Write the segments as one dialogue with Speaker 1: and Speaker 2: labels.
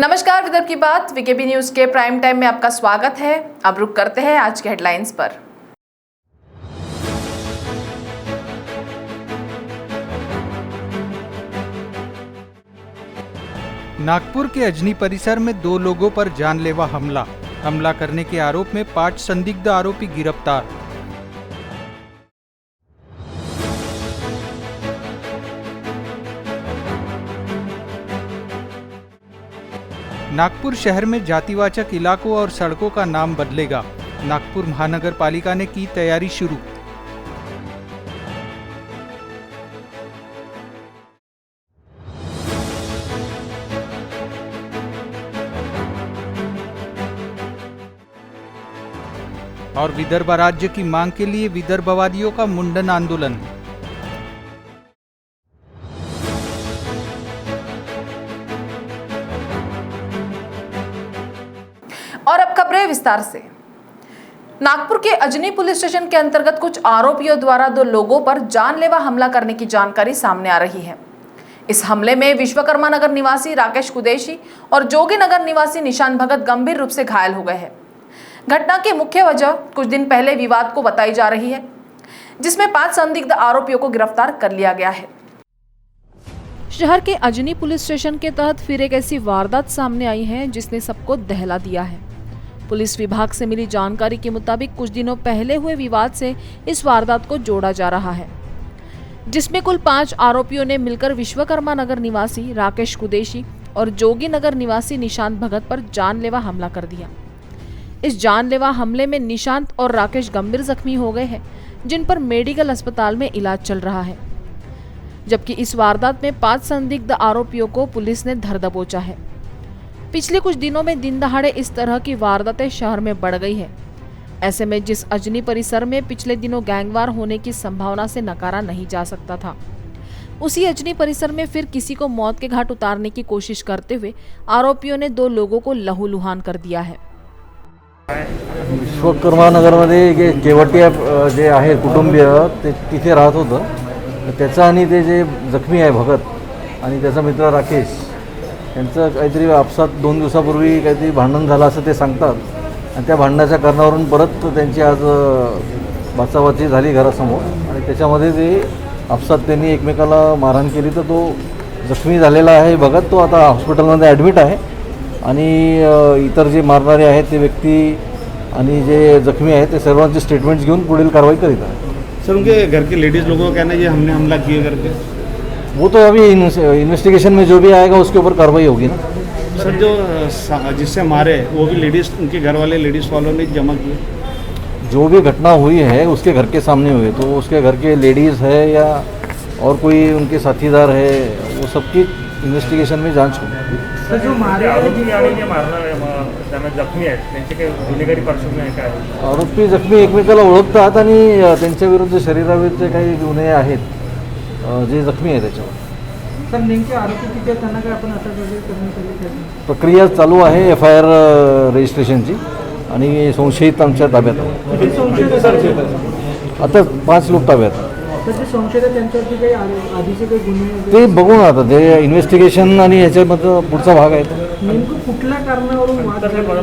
Speaker 1: नमस्कार, विदर्भ की बात वीकेबी न्यूज के प्राइम टाइम में आपका स्वागत है। अब रुक करते हैं आज के हेडलाइंस पर।
Speaker 2: नागपुर के अजनी परिसर में 2 लोगों पर जानलेवा हमला करने के आरोप में 5 संदिग्ध आरोपी गिरफ्तार। नागपुर शहर में जातिवाचक इलाकों और सड़कों का नाम बदलेगा, नागपुर महानगर पालिका ने की तैयारी शुरू। और विदर्भ राज्य की मांग के लिए विदर्भवादियों का मुंडन आंदोलन।
Speaker 1: और अब खबरें विस्तार से। नागपुर के अजनी पुलिस स्टेशन के अंतर्गत कुछ आरोपियों द्वारा 2 लोगों पर जानलेवा हमला करने की जानकारी सामने आ रही है। इस हमले में विश्वकर्मा नगर निवासी राकेश कुदैशी और जोगी नगर निवासी निशांत भगत गंभीर रूप से घायल हो गए हैं। घटना की मुख्य वजह कुछ दिन पहले विवाद को बताई जा रही है, जिसमें 5 संदिग्ध आरोपियों को गिरफ्तार कर लिया गया है। शहर के अजनी पुलिस स्टेशन के तहत फिर एक ऐसी वारदात सामने आई है जिसने सबको दहला दिया है। पुलिस विभाग से मिली जानकारी के मुताबिक कुछ दिनों पहले हुए विवाद से इस वारदात को जोड़ा जा रहा है, जिसमें कुल 5 आरोपियों ने मिलकर विश्वकर्मा नगर निवासी राकेश कुदैशी और जोगी नगर निवासी निशांत भगत पर जानलेवा हमला कर दिया। इस जानलेवा हमले में निशांत और राकेश गंभीर जख्मी हो गए हैं, जिन पर मेडिकल अस्पताल में इलाज चल रहा है, जबकि इस वारदात में 5 संदिग्ध आरोपियों को पुलिस ने धर दबोचा है। पिछले कुछ दिनों में दिन दहाड़े इस तरह की वारदातें शहर में बढ़ गई है। ऐसे में जिस अजनी परिसर में पिछले दिनों गैंगवार होने की संभावना से नकारा नहीं जा सकता था, उसी अजनी परिसर में फिर किसी को मौत के घाट उतारने की कोशिश करते हुए आरोपियों ने 2 लोगों को लहूलुहान कर दिया है।
Speaker 3: विश्वकर्मा नगरमध्ये केवटिया जे आहे कुटुंबीय ते तिथे राहत होतं। त्याचा आणि ते जे जखमी आहे भगत आणि त्याचा मित्र राकेश यांचं काहीतरी आपसात 2 दिवसापूर्वी काहीतरी भांडण झालं असं ते सांगतात आणि त्या भांडणाच्या कारणावरून परत त्यांची आज बाचाबाची झाली घरासमोर आणि त्याच्यामध्ये ते आपसात त्यांनी एकमेकाला मारहाण केली। तर तो जखमी झालेला आहे भगत, तो आता हॉस्पिटलमध्ये ॲडमिट आहे आणि इतर जे मारणारे आहेत ते व्यक्ती आणि जे जखमी आहेत ते सर्वांचे स्टेटमेंट्स घेऊन पुढील कारवाई करीत आहेत।
Speaker 4: सर, उनके घर के लेडीज़ लोगों का कहना है ये हमने हमला किए करके,
Speaker 3: वो तो अभी इन्वेस्टिगेशन में जो भी आएगा उसके ऊपर कार्रवाई होगी ना।
Speaker 4: सर, जो जिससे मारे वो भी लेडीज़, उनके घर वाले लेडीज़ वालों ने जमा किए।
Speaker 3: जो भी घटना हुई है उसके घर के सामने हुई, तो उसके घर के लेडीज़ है या और कोई उनके साथीदार है, वो सबकी इन्वेस्टिगेशन में जांच होगी।
Speaker 5: जो मारे आरोपी जखमी आहेत त्यांचे काही गुन्हेगारी पार्श्वभूमी आहे काय?
Speaker 3: आरोपी जखमी एकमेकाला ओळखतात आणि त्यांच्या विरुद्ध शरीराविरुद्ध काही गुन्हे आहेत जे जखमी आहे त्याच्यावर।
Speaker 5: सर, नेमके आरोपी किती आहेत, त्यांना काय आपण अटक वगैरे करण्यात आली?
Speaker 3: प्रक्रिया चालू आहे FIR रजिस्ट्रेशनची आणि संशयित आमच्या ताब्यात आहे। आता 5 लोक ताब्यात आहेत।
Speaker 5: जे संशयित त्यांच्यावरती काही आधीचे काही गुन्हे
Speaker 3: ते बघू ना, आता ते इन्व्हेस्टिगेशन आणि ह्याच्यामध्ये पुढचा भाग आहे।
Speaker 5: नेमकं कुठल्या कारणावरून वाद झाला?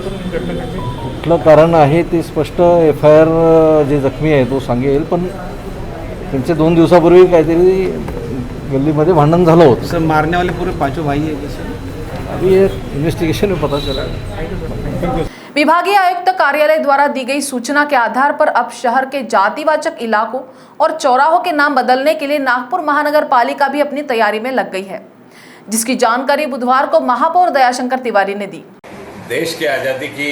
Speaker 3: कुठलं कारण आहे ते स्पष्ट FIR जे जखमी आहे तो सांगेल, पण त्यांचे 2 दिवसापूर्वी काहीतरी गल्लीमध्ये भांडण झालं होतं।
Speaker 4: सर, मारने वाले पूरे 5 भाई है सर?
Speaker 3: अभी ये इन्वेस्टिगेशन में पता चला।
Speaker 1: विभागीय आयुक्त कार्यालय द्वारा दी गई सूचना के आधार पर अब शहर के जातिवाचक इलाकों और चौराहों के नाम बदलने के लिए नागपुर महानगर पालिका भी अपनी तैयारी में लग गई है, जिसकी जानकारी बुधवार को महापौर दयाशंकर तिवारी ने दी।
Speaker 6: देश की आज़ादी की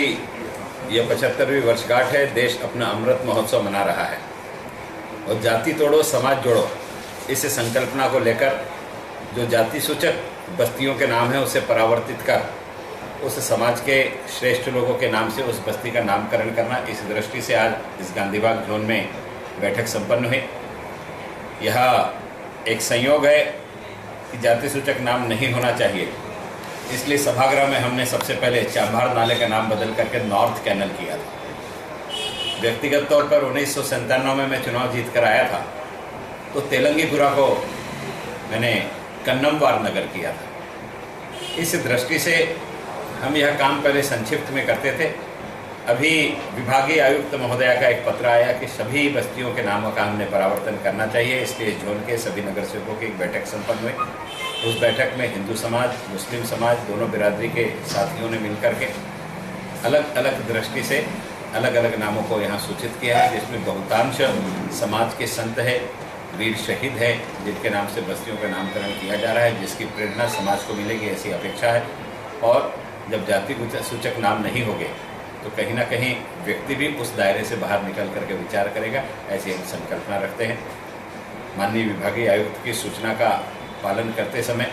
Speaker 6: यह 75वीं वर्षगांठ है। देश अपना अमृत महोत्सव मना रहा है और जाति तोड़ो समाज जोड़ो इस संकल्पना को लेकर जो जाति सूचक बस्तियों के नाम है उसे परावर्तित कर उस समाज के श्रेष्ठ लोगों के नाम से उस बस्ती का नामकरण करना, इस दृष्टि से आज इस गांधीबाग जोन में बैठक संपन्न हुई। यह एक संयोग है कि जाति सूचक नाम नहीं होना चाहिए, इसलिए सभागृह में हमने सबसे पहले चांभार नाले का नाम बदल करके नॉर्थ कैनल किया था। व्यक्तिगत तौर पर 1997 में मैं चुनाव जीत कर आया था तो तेलंगीपुरा को मैंने कन्नमवार नगर किया था। इस दृष्टि से हम यह काम पहले संक्षिप्त में करते थे। अभी विभागीय आयुक्त महोदया का एक पत्र आया कि सभी बस्तियों के नामों का हमने परावर्तन करना चाहिए। इसलिए जोन के सभी नगर सेवकों की एक बैठक संपन्न हुई। उस बैठक में हिंदू समाज, मुस्लिम समाज, दोनों बिरादरी के साथियों ने मिलकर के अलग अलग दृष्टि से अलग अलग नामों को यहाँ सूचित किया है, जिसमें बहुतांश समाज के संत है, वीर शहीद है, जिनके नाम से बस्तियों का नामकरण किया जा रहा है, जिसकी प्रेरणा समाज को मिलेगी ऐसी अपेक्षा है। और जब जाति सूचक नाम नहीं होंगे तो कहीं ना कहीं व्यक्ति भी उस दायरे से बाहर निकल करके विचार करेगा, ऐसी हम संकल्पना रखते हैं। माननीय विभागीय आयुक्त की सूचना का पालन करते समय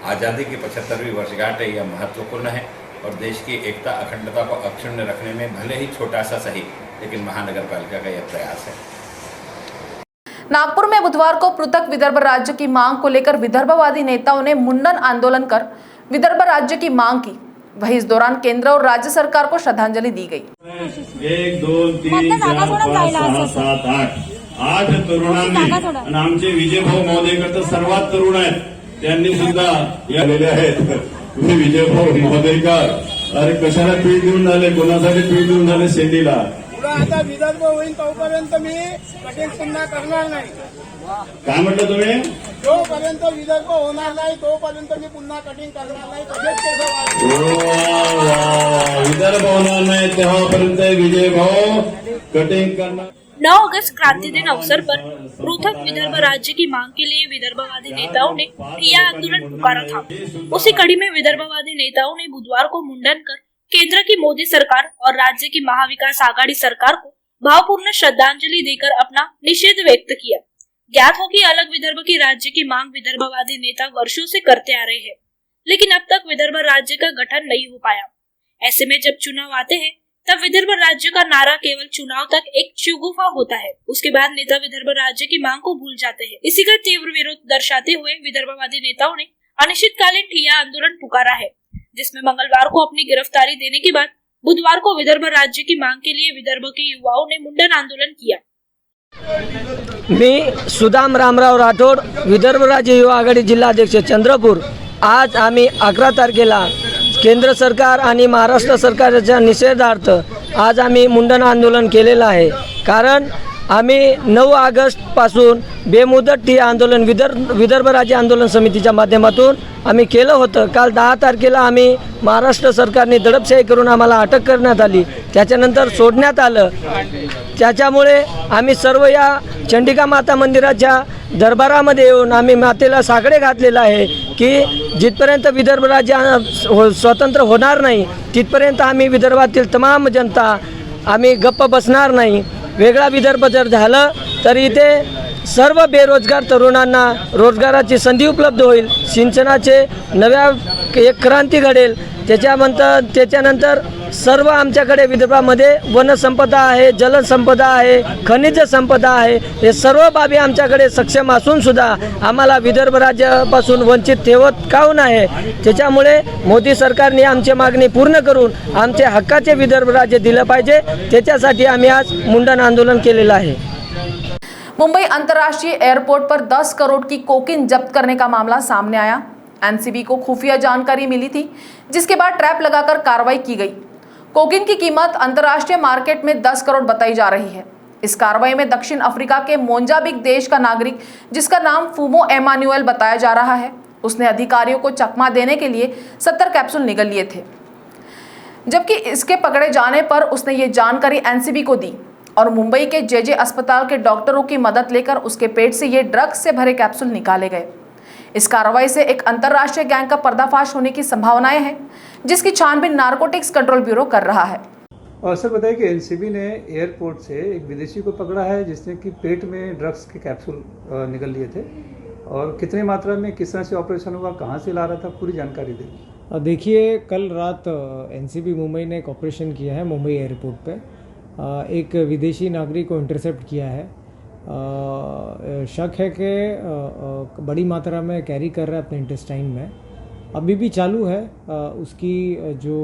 Speaker 6: आज़ादी की 75वीं वर्षगांठ है, यह महत्वपूर्ण है और देश की एकता अखंडता को अक्षुण्ण रखने में भले ही छोटा सा सही, लेकिन महानगर पालिका का यह प्रयास है।
Speaker 1: नागपुर में बुधवार को पृथक विदर्भ राज्य की मांग को लेकर विदर्भवादी नेताओं ने मुंडन आंदोलन कर विदर्भ राज्य की मांग की। वहीं इस दौरान केंद्र और राज्य सरकार को श्रद्धांजलि दी गई।
Speaker 7: 1, 2, 3, 4, 5, 6, 7, 8 तरुणांनी आणि आमचे विजय भाऊ महोदयकर तर सर्वात तरुण आहेत, त्यांनी सुद्धा आलेले आहेत। तुम्ही विजय भाऊ महोदयकर अरे कशाला पीठ देऊन झाले, कोणासाठी पीठ देऊन झाले शेंडीला?
Speaker 8: आता विदर्भ होईल तोपर्यंत मी कटिंग पुन्हा करणार नाही।
Speaker 7: काय म्हटलं तुम्ही?
Speaker 8: जोपर्यंत विदर्भ होणार नाही तोपर्यंत मी पुन्हा कटिंग करणार नाही।
Speaker 7: विदर्भ होणार नाही तेव्हापर्यंत विजय भाऊ कटिंग करणार।
Speaker 9: 9 अगस्त क्रांति दिन अवसर पर पृथक विदर्भ राज्य की मांग के लिए विदर्भवादी नेताओं ने ठिया आंदोलन पुकारा था। उसी कड़ी में विदर्भवादी नेताओं ने बुधवार को मुंडन कर केंद्र की मोदी सरकार और राज्य की महाविकास आघाड़ी सरकार को भावपूर्ण श्रद्धांजलि देकर अपना निषेध व्यक्त किया। ज्ञात हो कि अलग विदर्भ की राज्य की मांग विदर्भवादी नेता वर्षों से करते आ रहे हैं, लेकिन अब तक विदर्भ राज्य का गठन नहीं हो पाया। ऐसे में जब चुनाव आते हैं तब विदर्भ राज्य का नारा केवल चुनाव तक एक शगुफा होता है। उसके बाद नेता विदर्भ राज्य की मांग को भूल जाते हैं। इसी का तीव्र विरोध दर्शाते हुए विदर्भवादी नेताओं ने अनिश्चितकालीन ठिया आंदोलन पुकारा है, जिसमें मंगलवार को अपनी गिरफ्तारी देने के बाद बुधवार को विदर्भ राज्य की मांग के लिए विदर्भ के युवाओं ने मुंडन आंदोलन किया।
Speaker 10: मी सुदाम रामराव राठोड, विदर्भ राज्य युवा आघाडी जिल्हाध्यक्ष चंद्रपूर। आज आम्ही 11 तारखेला केंद्र सरकार आणि महाराष्ट्र सरकारच्या निषेधार्थ आज आम्ही मुंडन आंदोलन केलेलं आहे। कारण आम्ही 9 ऑगस्ट पासून बेमुदत ठिय्या आंदोलन विदर्भ राज्य आंदोलन समितीच्या माध्यमातून आम्ही केलं होतं। काल 10 तारखेला आम्ही महाराष्ट्र सरकारने दडपशाही करून आम्हाला अटक करण्यात आली, त्याच्यानंतर सोडण्यात आलं। त्याच्यामुळे आम्ही सर्व या चंडिका माता मंदिराच्या दरबारामध्ये येऊन आम्ही मातेला साकडे घातलेलं आहे की जिथपर्यंत विदर्भ राज्य स्वतंत्र होणार नाही तिथपर्यंत आम्ही विदर्भातील तमाम जनता आम्ही गप्प बसणार नाही। वेगळा विदर्भ जर झालं तर इथे सर्व बेरोजगार तरुणांना रोजगाराची संधी उपलब्ध होईल, सिंचनाचे नव्या एक क्रांती घडेल। त्याच्यानंतर सर्व आमच्याकडे विदर्भामध्ये वनसंपदा आहे, जलसंपदा आहे, खनिज संपदा आहे। हे सर्व बाबी आमच्याकडे सक्षम असून सुद्धा आम्हाला विदर्भ राज्यापासून वंचित ठेवत काहून आहे? त्याच्यामुळे मोदी सरकारने आमची मागणी पूर्ण करून आमचे हक्काचे विदर्भ राज्य दिलं पाहिजे। त्याच्यासाठी आम्ही आज मुंडन आंदोलन केलेलं आहे।
Speaker 1: मुंबई अंतर्राष्ट्रीय एयरपोर्ट पर 10 करोड़ की कोकीन जब्त करने का मामला सामने आया। एनसीबी को खुफिया जानकारी मिली थी, जिसके बाद ट्रैप लगाकर कार्रवाई की गई। कोकीन की कीमत अंतर्राष्ट्रीय मार्केट में 10 करोड़ बताई जा रही है। इस कार्रवाई में दक्षिण अफ्रीका के मोजाम्बिक देश का नागरिक, जिसका नाम फूमो एमानुएल बताया जा रहा है, उसने अधिकारियों को चकमा देने के लिए 70 कैप्सूल निगल लिए थे, जबकि इसके पकड़े जाने पर उसने ये जानकारी एनसीबी को दी और मुंबई के जेजे अस्पताल के डॉक्टरों की मदद लेकर उसके पेट से ये ड्रग्स से भरे कैप्सूल निकाले गए। इस कार्रवाई से एक अंतर्राष्ट्रीय गैंग का पर्दाफाश होने की संभावनाएं हैं, जिसकी छानबीन नारकोटिक्स कंट्रोल ब्यूरो कर रहा है।
Speaker 11: और सर बताइए कि एनसीबी ने एयरपोर्ट से एक विदेशी को पकड़ा है जिसने कि पेट में ड्रग्स के कैप्सूल निकल लिए थे, और कितनी मात्रा में किस तरह से ऑपरेशन हुआ, कहाँ से ला रहा था, पूरी जानकारी दें।
Speaker 12: देखिए, कल रात एनसीबी मुंबई ने एक ऑपरेशन किया है मुंबई एयरपोर्ट पे। एक विदेशी नागरिक को इंटरसेप्ट किया है। शक है कि बड़ी मात्रा में कैरी कर रहा है अपने इंटेस्टाइन में। अभी भी चालू है उसकी जो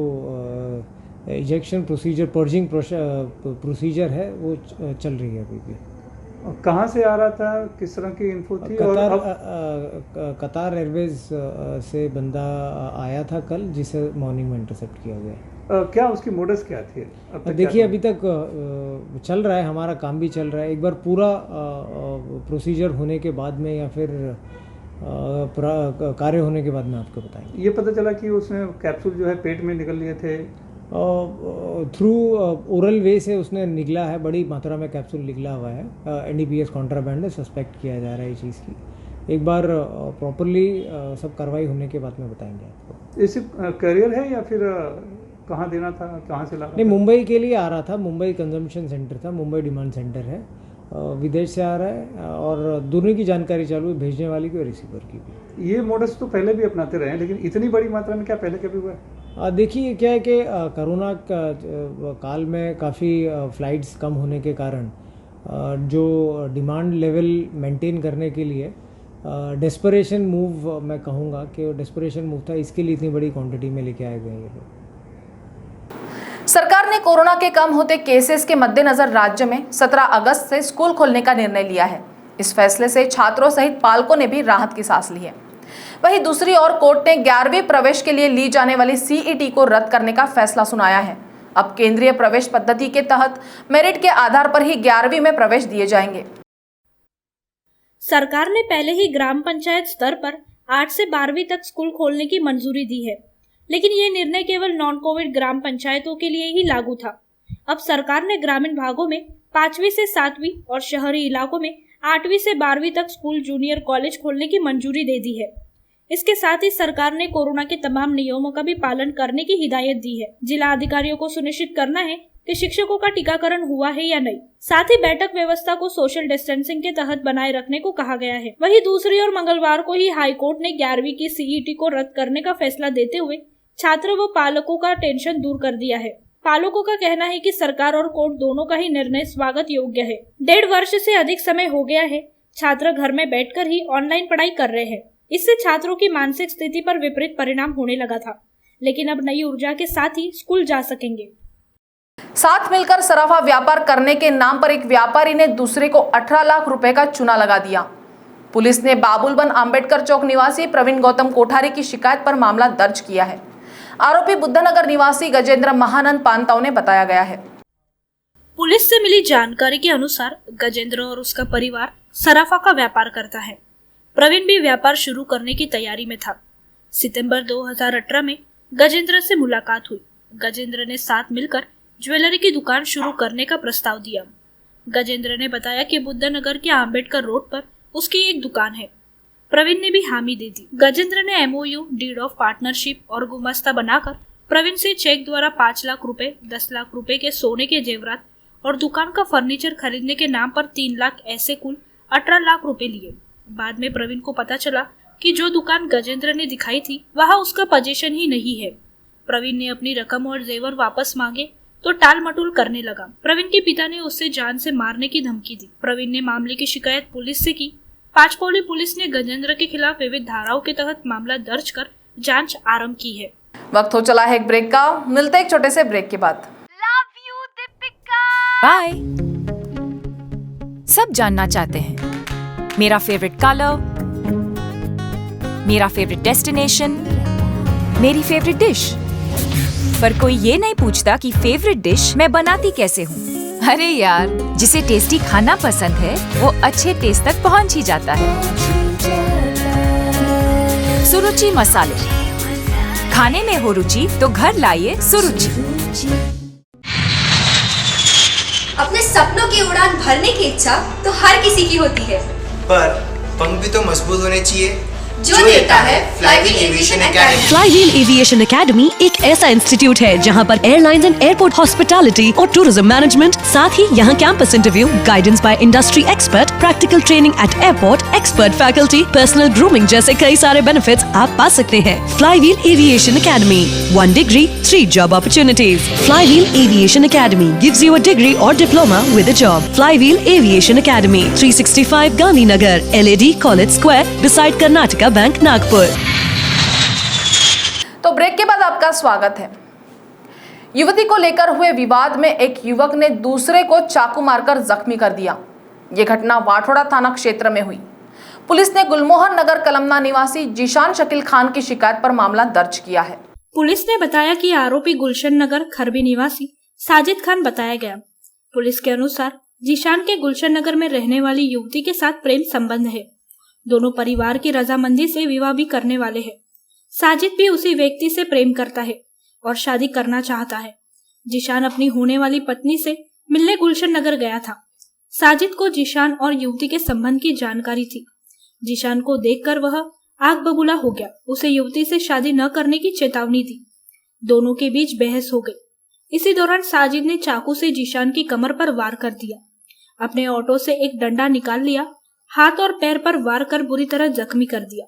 Speaker 12: इंजेक्शन प्रोसीजर, पर्जिंग प्रोसीजर है वो चल रही है अभी भी।
Speaker 11: कहाँ से आ रहा था, किस तरह की इन्फो थी? और
Speaker 12: कतार एयरवेज से बंदा आया था कल, जिसे मॉर्निंग में इंटरसेप्ट किया गया।
Speaker 11: क्या उसकी मोडस क्या थी?
Speaker 12: देखिए अभी तक चल रहा है, हमारा काम भी चल रहा है। एक बार पूरा प्रोसीजर होने के बाद में या फिर कार्य होने के बाद में आपको बताएंगे।
Speaker 11: ये पता चला कि उसने कैप्सूल जो है पेट में निकल लिए थे,
Speaker 12: थ्रू ओरल वे से उसने निकला है, बड़ी मात्रा में कैप्सूल निकला हुआ है। NDPS कॉन्ट्राबैंड है, सस्पेक्ट किया जा रहा है इस चीज़ की। एक बार प्रॉपरली सब कार्रवाई होने के बाद में बताएंगे आपको।
Speaker 11: इसी करियर है या फिर कहाँ देना था, कहाँ से ला?
Speaker 12: नहीं, मुंबई के लिए आ रहा था। मुंबई कंजम्पशन सेंटर था, मुंबई डिमांड सेंटर है। विदेश से आ रहा है और दोनों की जानकारी चालू है, भेजने वाली की और रिसीवर की भी।
Speaker 11: ये मोडस तो पहले भी अपनाते रहे हैं, लेकिन इतनी बड़ी मात्रा में क्या पहले कभी हुआ है?
Speaker 12: देखिए क्या है कि कोरोना काल में काफ़ी फ़्लाइट्स कम होने के कारण जो डिमांड लेवल मेंटेन करने के लिए डेस्परेशन मूव, मैं कहूँगा कि वो डेस्परेशन मूव था, इसके लिए इतनी बड़ी क्वांटिटी में लेके आए गए ये लोग।
Speaker 1: सरकार ने कोरोना के कम होते केसेस के मद्देनजर राज्य में 17 अगस्त से स्कूल खोलने का निर्णय लिया है। इस फैसले से छात्रों सहित पालकों ने भी राहत की सांस ली है। वहीं दूसरी ओर कोर्ट ने 11वीं प्रवेश के लिए ली जाने वाली CET को रद्द करने का फैसला सुनाया है। अब केंद्रीय प्रवेश पद्धति के तहत मेरिट के आधार पर ही 11वीं में प्रवेश दिए जाएंगे।
Speaker 9: सरकार ने पहले ही ग्राम पंचायत स्तर पर 8 से 12वीं तक स्कूल खोलने की मंजूरी दी है, लेकिन ये निर्णय केवल नॉन कोविड ग्राम पंचायतों के लिए ही लागू था। अब सरकार ने ग्रामीण भागों में 5वीं से 7वीं और शहरी इलाकों में 8वीं से 12वीं तक स्कूल, जूनियर कॉलेज खोलने की मंजूरी दे दी है। इसके साथ ही सरकार ने कोरोना के तमाम नियमों का भी पालन करने की हिदायत दी है। जिला अधिकारियों को सुनिश्चित करना है कि शिक्षकों का टीकाकरण हुआ है या नहीं। साथ ही बैठक व्यवस्था को सोशल डिस्टेंसिंग के तहत बनाए रखने को कहा गया है। वहीं दूसरी ओर मंगलवार को ही हाई कोर्ट ने 11वीं की CET को रद्द करने का फैसला देते हुए छात्र व पालकों का टेंशन दूर कर दिया है। पालकों का कहना है कि सरकार और कोर्ट दोनों का ही निर्णय स्वागत योग्य है। 1.5 वर्ष से अधिक समय हो गया है छात्र घर में बैठकर ही ऑनलाइन पढ़ाई कर रहे हैं। इससे छात्रों की मानसिक स्थिति पर विपरीत परिणाम होने लगा था, लेकिन अब नई ऊर्जा के साथ ही स्कूल जा सकेंगे।
Speaker 1: साथ मिलकर सराफा व्यापार करने के नाम पर एक व्यापारी ने दूसरे को 18 लाख रुपए का चूना लगा दिया। पुलिस ने बाबुलबन अंबेडकर चौक निवासी प्रवीण गौतम कोठारी की शिकायत पर मामला दर्ज किया है। आरोपी बुद्धनगर निवासी गजेंद्र महानंद पानताव ने बताया गया है।
Speaker 9: पुलिस से मिली जानकारी के अनुसार गजेंद्र और उसका परिवार सराफा का व्यापार करता है। प्रवीण भी व्यापार शुरू करने की तैयारी में था। सितंबर 2018 में गजेंद्र से मुलाकात हुई। गजेंद्र ने साथ मिलकर ज्वेलरी की दुकान शुरू करने का प्रस्ताव दिया। गजेंद्र ने बताया कि बुद्धनगर के आम्बेडकर रोड पर उसकी एक दुकान है। प्रवीण ने भी हामी दे दी। गजेंद्र ने MOU, डीड ऑफ पार्टनरशिप और गुमास्ता बनाकर प्रवीण से चेक द्वारा 5 लाख रुपए, 10 लाख रुपए के सोने के जेवरात और दुकान का फर्नीचर खरीदने के नाम पर 3 लाख, ऐसे कुल 18 लाख रुपए लिए। बाद में प्रवीण को पता चला कि जो दुकान गजेंद्र ने दिखाई थी वहाँ उसका पोजीशन ही नहीं है। प्रवीण ने अपनी रकम और जेवर वापस मांगे तो टाल मटोल करने लगा। प्रवीण के पिता ने उससे जान से मारने की धमकी दी। प्रवीण ने मामले की शिकायत पुलिस से की। पांचपौली पुलिस ने गजेंद्र के खिलाफ विविध धाराओं के तहत मामला दर्ज कर जांच आरंभ की है।
Speaker 1: वक्त हो चला है एक ब्रेक का, मिलते एक छोटे से ब्रेक के बाद।
Speaker 13: बाय। सब जानना चाहते हैं मेरा फेवरेट कलर, मेरा फेवरेट डेस्टिनेशन, मेरी फेवरेट डिश, पर कोई ये नहीं पूछता कि फेवरेट डिश मैं बनाती कैसे हूँ। अरे यार, जिसे टेस्टी खाना पसंद है वो अच्छे टेस्ट तक पहुँच ही जाता है। सुरुचि मसाले, खाने में हो रुचि तो घर लाइए सुरुचि।
Speaker 14: अपने सपनों की उड़ान भरने की इच्छा तो हर किसी की होती है, पर पंख भी तो मजबूत होने चाहिए, जो देता है flywheel aviation academy.
Speaker 15: Flywheel aviation academy एक ऐसा इंस्टीट्यूट है जहां पर एयरलाइंस एंड एयरपोर्ट हॉस्पिटैलिटी और टूरिज्म मैनेजमेंट, साथ ही यहां campus interview, guidance by industry expert, practical training at airport, expert faculty, personal grooming जैसे कई सारे बेनिफिट्स आप पा सकते हैं। Flywheel aviation academy, 1 degree, 3 job opportunities. Flywheel Aviation Academy gives you a degree or diploma with a job. Flywheel Aviation Academy, 365 Gandhinagar, LAD College Square, beside Karnataka bank, Nagpur.
Speaker 1: तो break के बाद आपका स्वागत है। युवती को लेकर हुए विवाद में एक युवक ने दूसरे को चाकू मारकर जख्मी कर दिया। ये घटना वाठोड़ा थाना क्षेत्र में हुई। पुलिस ने गुलमोहर नगर कलमना निवासी जीशान शकील खान की शिकायत पर मामला दर्ज किया है।
Speaker 9: पुलिस ने बताया कि आरोपी गुलशन नगर खरबी निवासी साजिद खान बताया गया। पुलिस के अनुसार जीशान के गुलशन नगर में रहने वाली युवती के साथ प्रेम संबंध है। दोनों परिवार की रजामंदी से विवाह भी करने वाले हैं। साजिद भी उसी व्यक्ति से प्रेम करता है और शादी करना चाहता है। जीशान अपनी होने वाली पत्नी से मिलने गुलशन नगर गया था। साजिद को जीशान और युवती के संबंध की जानकारी थी। जीशान को देखकर वह आग बबूला हो गया। उसे युवती से शादी न करने की चेतावनी दी। दोनों के बीच बहस हो गई। इसी दौरान साजिद ने चाकू से जीशान की कमर पर वार कर दिया। अपने ऑटो से एक डंडा निकाल लिया, हाथ और पैर पर वार कर बुरी तरह जख्मी कर दिया।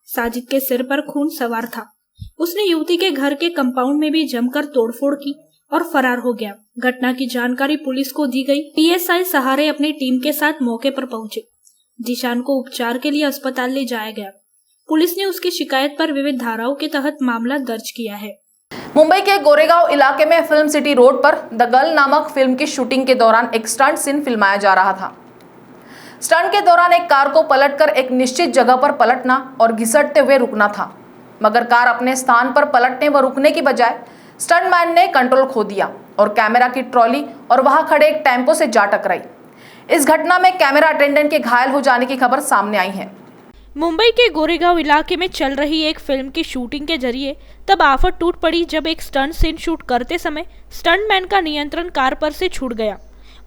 Speaker 9: साजिद के सिर पर खून सवार था। उसने युवती के घर के कंपाउंड में भी जमकर तोड़फोड़ की और फरार हो गया। घटना की जानकारी पुलिस को दी गई। पीएसआई सहारे अपनी टीम के साथ मौके पर पहुंचे। जीशान को उपचार के लिए अस्पताल ले जाया गया। पुलिस ने उसकी शिकायत पर विविध धाराओं के तहत मामला दर्ज किया है।
Speaker 1: मुंबई के गोरेगांव इलाके में फिल्म सिटी रोड पर द गर्ल नामक फिल्म की शूटिंग के दौरान एक स्टंट सीन फिल्माया जा रहा था। स्टंट के दौरान एक कार को पलटकर एक निश्चित जगह पर पलटना और घिसटते हुए रुकना था, मगर कार अपने स्थान पर पलटने व रुकने की बजाय स्टंटमैन ने कंट्रोल खो दिया और कैमरा की ट्रॉली और वहां खड़े एक टेम्पो से जा टकराई। इस घटना में कैमरा अटेंडेंट के घायल हो जाने की खबर सामने आई है।
Speaker 9: मुंबई के गोरेगांव इलाके में चल रही एक फिल्म की शूटिंग के जरिए तब आफत टूट पड़ी जब एक स्टंट सीन शूट करते समय स्टंटमैन का नियंत्रण कार पर से छूट गया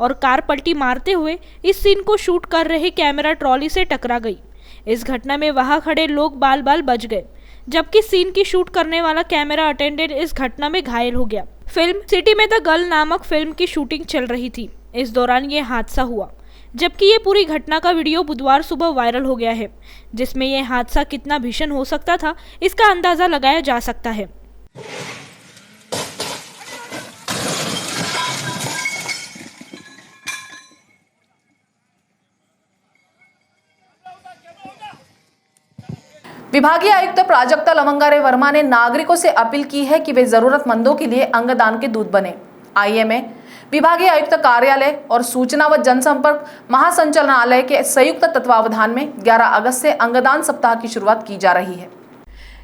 Speaker 9: और कार पलटी मारते हुए इस सीन को शूट कर रहे कैमरा ट्रॉली से टकरा गई। इस घटना में वहां खड़े लोग बाल बाल बच गए, जबकि सीन की शूट करने वाला कैमरा अटेंडेंट इस घटना में घायल हो गया। फिल्म सिटी में द गर्ल नामक फिल्म की शूटिंग चल रही थी। इस दौरान ये हादसा हुआ, जबकि ये पूरी घटना का वीडियो बुधवार सुबह वायरल हो गया है, जिसमें यह हादसा कितना भीषण हो सकता था इसका अंदाजा लगाया जा सकता है।
Speaker 1: विभागीय आयुक्त प्राजक्ता लवंगारे वर्मा ने नागरिकों से अपील की है कि वे जरूरतमंदों के लिए अंगदान के दूत बने। आईएमए, विभागीय आयुक्त कार्यालय और सूचना व जनसंपर्क महासंचालनालय के संयुक्त तत्वावधान में 11 अगस्त से अंगदान सप्ताह की शुरुआत की जा रही है।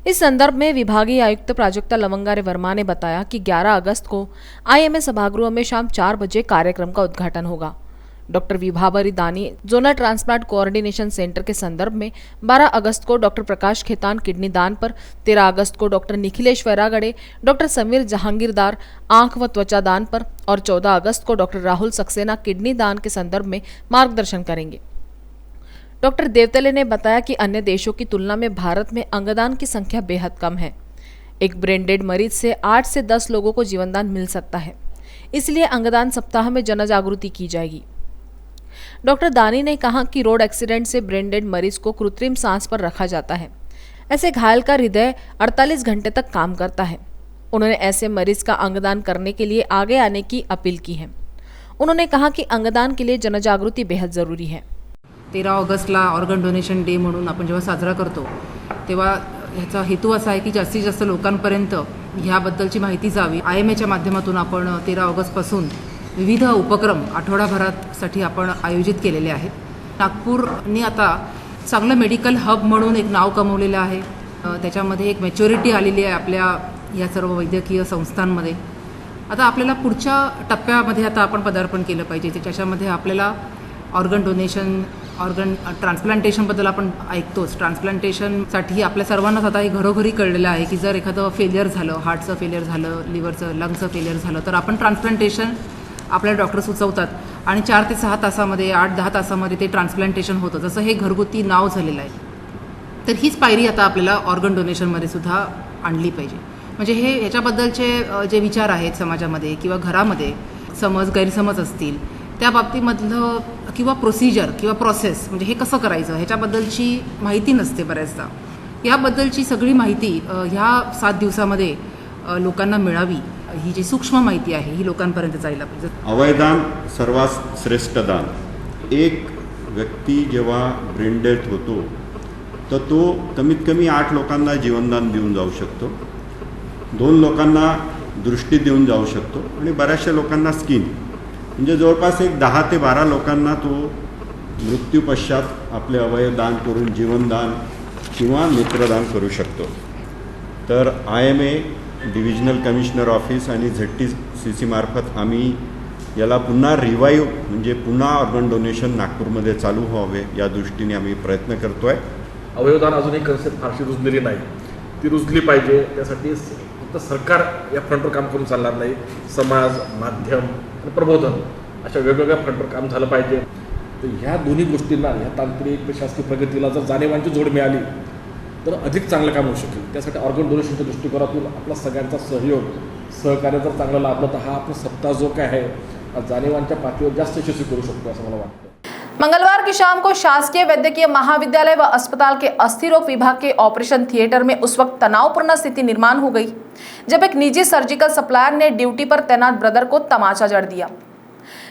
Speaker 1: इस संदर्भ में विभागीय आयुक्त प्राजक्ता लवंगारे वर्मा ने बताया कि 11 अगस्त को आईएमए सभागृह में शाम 4 बजे कार्यक्रम का उद्घाटन होगा। डॉक्टर विभावरी दानी जोनल ट्रांसप्लांट कोऑर्डिनेशन सेंटर के संदर्भ में 12 अगस्त को डॉक्टर प्रकाश खेतान किडनी दान पर, 13 अगस्त को डॉक्टर निखिलेश वैरागड़े, डॉक्टर समीर जहांगीरदार आंख व त्वचा दान पर और 14 अगस्त को डॉक्टर राहुल सक्सेना किडनी दान के संदर्भ में मार्गदर्शन करेंगे। डॉक्टर देवतले ने बताया कि अन्य देशों की तुलना में भारत में अंगदान की संख्या बेहद कम है। एक ब्रेन डेड मरीज से 8 से 10 लोगों को जीवनदान मिल सकता है, इसलिए अंगदान सप्ताह में जन जागृति की जाएगी। डॉक्टर दानी ने कहा कि रोड एक्सीडेंट से ब्रेन डेड मरीज को कृत्रिम सांस पर रखा जाता है। ऐसे घायल का हृदय 48 घंटे तक काम करता है। उन्होंने ऐसे मरीज का अंगदान करने के लिए आगे आने की अपील की है। उन्होंने कहा कि अंगदान के लिए जनजागृती बेहद जरूरी है।
Speaker 16: 13 ऑगस्टला ऑर्गन डोनेशन डे म्हणून आपण जेव्हा साजरा करतो तेव्हा ह्याचा हेतू असा आहे की जास्तीत जास्त लोकांपर्यंत ह्याबद्दलची माहिती जावी। आयएमएच्या माध्यमातून आपण 13 ऑगस्टपासून विविध उपक्रम आठवडाभरासाठी आपण आयोजित केलेले आहेत। नागपूरने आता चांगलं मेडिकल हब म्हणून एक नाव कमवलेलं आहे। त्याच्यामध्ये एक मॅच्युरिटी आलेली आहे आपल्या या सर्व वैद्यकीय संस्थांमध्ये। आता आपल्याला पुढच्या टप्प्यामध्ये आता आपण पदार्पण केलं पाहिजे। त्याच्यामध्ये आपल्याला ऑर्गन डोनेशन, ऑर्गन ट्रान्सप्लांटेशनबद्दल आपण ऐकतोच। ट्रान्सप्लांटेशनसाठी आपल्या सर्वांनाच आता हे घरोघरी कळलेलं आहे की जर एखादं फेलियर झालं, हार्टचं फेलियर झालं, लिव्हरचं, लंग्सचं फेलियर झालं तर आपण ट्रान्सप्लांटेशन आपल्या डॉक्टर सुचवतात आणि 4 ते 6 तासामध्ये, 8-10 तासामध्ये ते ट्रान्सप्लांटेशन होतं। जसं हे घरगुती नाव झालेलं आहे, तर हीच पायरी आता आपल्याला ऑर्गन डोनेशनमध्ये सुद्धा आणली पाहिजे। म्हणजे हे ह्याच्याबद्दलचे जे विचार आहेत समाजामध्ये किंवा घरामध्ये गैरसमज असतील त्या बाबतीमधलं किंवा प्रोसिजर किंवा प्रोसेस म्हणजे हे कसं करायचं ह्याच्याबद्दलची माहिती नसते बऱ्याचदा। याबद्दलची सगळी माहिती ह्या 7 दिवसामध्ये लोकांना मिळावी, ही जी सूक्ष्म माहिती आहे ही लोकांपर्यंत जायला पाहिजे।
Speaker 7: अवयदान सर्वात श्रेष्ठ दान। एक व्यक्ती जेव्हा ब्रेन डेथ होतो तर तो कमीत कमी 8 लोकांना जीवनदान देऊन जाऊ शकतो, 2 लोकांना दृष्टी देऊन जाऊ शकतो आणि बऱ्याचशा लोकांना स्किन, म्हणजे जवळपास एक 10 ते 12 लोकांना तो मृत्यूपश्चात आपले अवयव दान करून जीवनदान किंवा नेत्रदान करू शकतो. तर IMA डिव्हिजनल कमिशनर ऑफिस आणि ZTCC मार्फत आम्ही याला पुन्हा रिवाईव्ह म्हणजे पुन्हा ऑर्गन डोनेशन नागपूरमध्ये चालू व्हावे या दृष्टीने आम्ही प्रयत्न करतो आहे.
Speaker 17: अवयवदान अजूनही कन्सेप्ट फारशी रुजलेली नाही, ती रुजली पाहिजे. त्यासाठी फक्त सरकार या फ्रंटवर काम करून चालणार नाही, समाज, माध्यम आणि प्रबोधन अशा वेगवेगळ्या फ्रंटवर काम झालं पाहिजे. तर ह्या दोन्ही गोष्टींना, ह्या तांत्रिक प्रशासकीय प्रगतीला जर जाणीवांची जोड मिळाली तर अधिक चांगलं काम होऊ शकेल. त्यासाठी ऑर्गन डोनेशनच्या दृष्टिकोनातून आपला सगळ्यांचा सहयोग, सहकार्य जर चांगलं लाभलं तर हा आपला सप्ताह जो काय आहे जाणीवांच्या पातळीवर जास्त यशस्वी करू शकतो असं मला वाटतं.
Speaker 1: मंगलवार की शाम को शासकीय वैद्यकीय महाविद्यालय व अस्पताल के अस्थि रोग विभाग के ऑपरेशन थिएटर में उस वक्त तनावपूर्ण स्थिति निर्माण हो गई जब एक निजी सर्जिकल सप्लायर ने ड्यूटी पर तैनात ब्रदर को तमाचा जड़ दिया.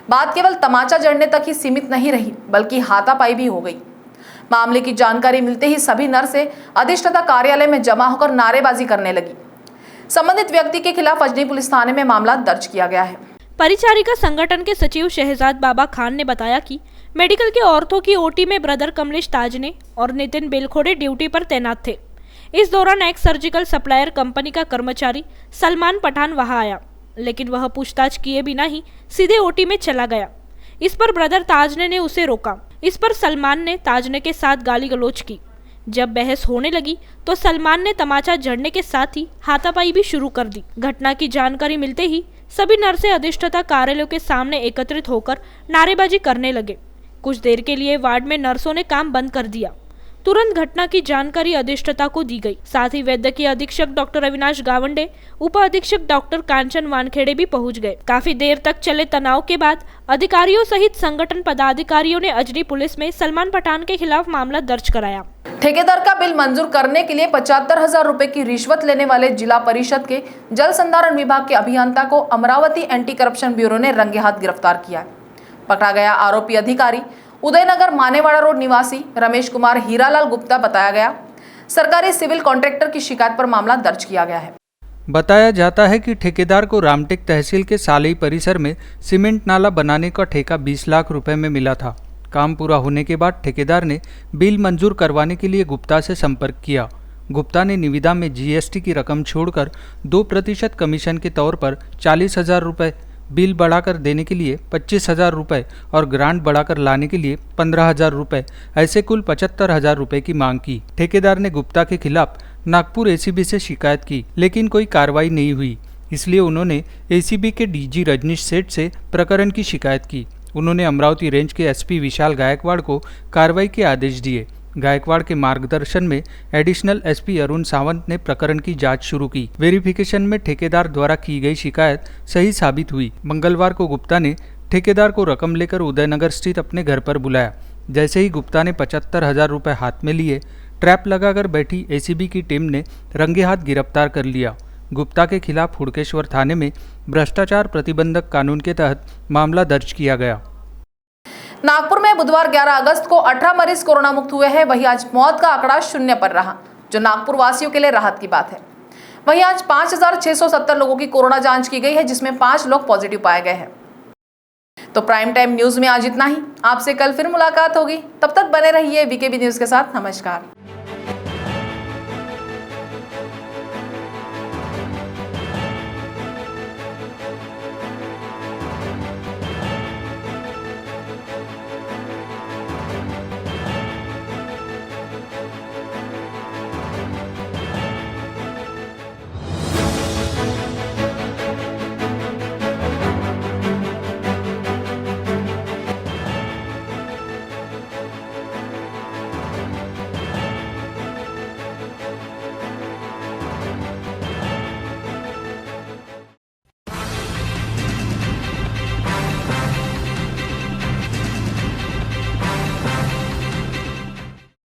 Speaker 1: बात केवल तमाचा जड़ने तक ही सीमित नहीं रही बल्कि हाथापाई भी हो गई. मामले की जानकारी मिलते ही सभी नर्सें अधिष्ठाता कार्यालय में जमा होकर नारेबाजी करने लगी. संबंधित व्यक्ति के खिलाफ अजनी पुलिस थाने में मामला दर्ज किया गया है.
Speaker 9: परिचारिका संगठन के सचिव शहजाद बाबा खान ने बताया कि मेडिकल के औरतों की ओटी में ब्रदर कमलेश ताजने और नितिन बेलखोड़े ड्यूटी पर तैनात थे. इस दौरान एक सर्जिकल सप्लायर कंपनी का कर्मचारी सलमान पठान वहां आया, लेकिन वह पूछताछ किए बिना ही सीधे ओटी में चला गया. इस पर ब्रदर ताजने ने उसे रोका. इस पर सलमान ने ताजने के साथ गाली गलौज की. जब बहस होने लगी तो सलमान ने तमाचा जड़ने के साथ ही हाथापाई भी शुरू कर दी. घटना की जानकारी मिलते ही सभी नर्सें अधिष्ठाता कार्यालयों के सामने एकत्रित होकर नारेबाजी करने लगे. कुछ देर के लिए वार्ड में नर्सों ने काम बंद कर दिया. तुरंत घटना की जानकारी अधिष्ठाता को दी गई. साथ ही वैद्यकीय अधीक्षक डॉक्टर अविनाश गावंडे, उप अधीक्षक डॉक्टर कांचन वानखेड़े भी पहुंच गए. काफी देर तक चले तनाव के बाद अधिकारियों सहित संगठन पदाधिकारियों ने अजनी पुलिस में सलमान पठान के खिलाफ मामला दर्ज कराया.
Speaker 1: ठेकेदार का बिल मंजूर करने के लिए 75,000 रुपए की रिश्वत लेने वाले जिला परिषद के जल संधारण विभाग के अभियंता को अमरावती एंटी करप्शन ब्यूरो ने रंगे हाथ गिरफ्तार किया है. पकड़ा गया आरोपी अधिकारी उदयनगर मानेवाड़ा रोड निवासी रमेश कुमार हीरालाल गुप्ता बताया गया. सरकारी सिविल कॉन्ट्रैक्टर की शिकायत पर मामला दर्ज किया गया है.
Speaker 2: बताया जाता है कि ठेकेदार को रामटेक तहसील के सालई परिसर में सीमेंट नाला बनाने का ठेका 20 लाख रुपए में मिला था. काम पूरा होने के बाद ठेकेदार ने बिल मंजूर करवाने के लिए गुप्ता से संपर्क किया. गुप्ता ने निविदा में GST की रकम छोड़कर 2% कमीशन के तौर पर 40,000 रुपये, बिल बढ़ाकर देने के लिए 25,000 रुपये और ग्रांट बढ़ाकर लाने के लिए 15,000 रुपये, ऐसे कुल 75,000 रुपये की मांग की. ठेकेदार ने गुप्ता के खिलाफ नागपुर ACB से शिकायत की, लेकिन कोई कार्रवाई नहीं हुई. इसलिए उन्होंने ACB के DG रजनीश सेठ से प्रकरण की शिकायत की. उन्होंने अमरावती रेंज के SP विशाल गायकवाड़ को कार्रवाई के आदेश दिए. गायकवाड़ के मार्गदर्शन में एडिशनल SP अरुण सावंत ने प्रकरण की जांच शुरू की. वेरिफिकेशन में ठेकेदार द्वारा की गई शिकायत सही साबित हुई. मंगलवार को गुप्ता ने ठेकेदार को रकम लेकर उदयनगर स्थित अपने घर पर बुलाया. जैसे ही गुप्ता ने 75,000 रुपये हाथ में लिए, ट्रैप लगाकर बैठी ACB की टीम ने रंगे हाथ गिरफ्तार कर लिया. गुप्ता के खिलाफ हुड़केश्वर थाने में भ्रष्टाचार प्रतिबंधक कानून के तहत मामला दर्ज किया गया.
Speaker 1: नागपुर में बुधवार 11 अगस्त को 18 मरीज कोरोना मुक्त हुए हैं. वहीं आज मौत का आंकड़ा 0 पर रहा, जो नागपुर वासियों के लिए राहत की बात है. वहीं आज 5,670 लोगों की कोरोना जांच की गई है, जिसमें 5 लोग पॉजिटिव पाए गए हैं. तो प्राइम टाइम न्यूज में आज इतना ही. आपसे कल फिर मुलाकात होगी. तब तक बने रहिए VKB न्यूज के साथ. नमस्कार.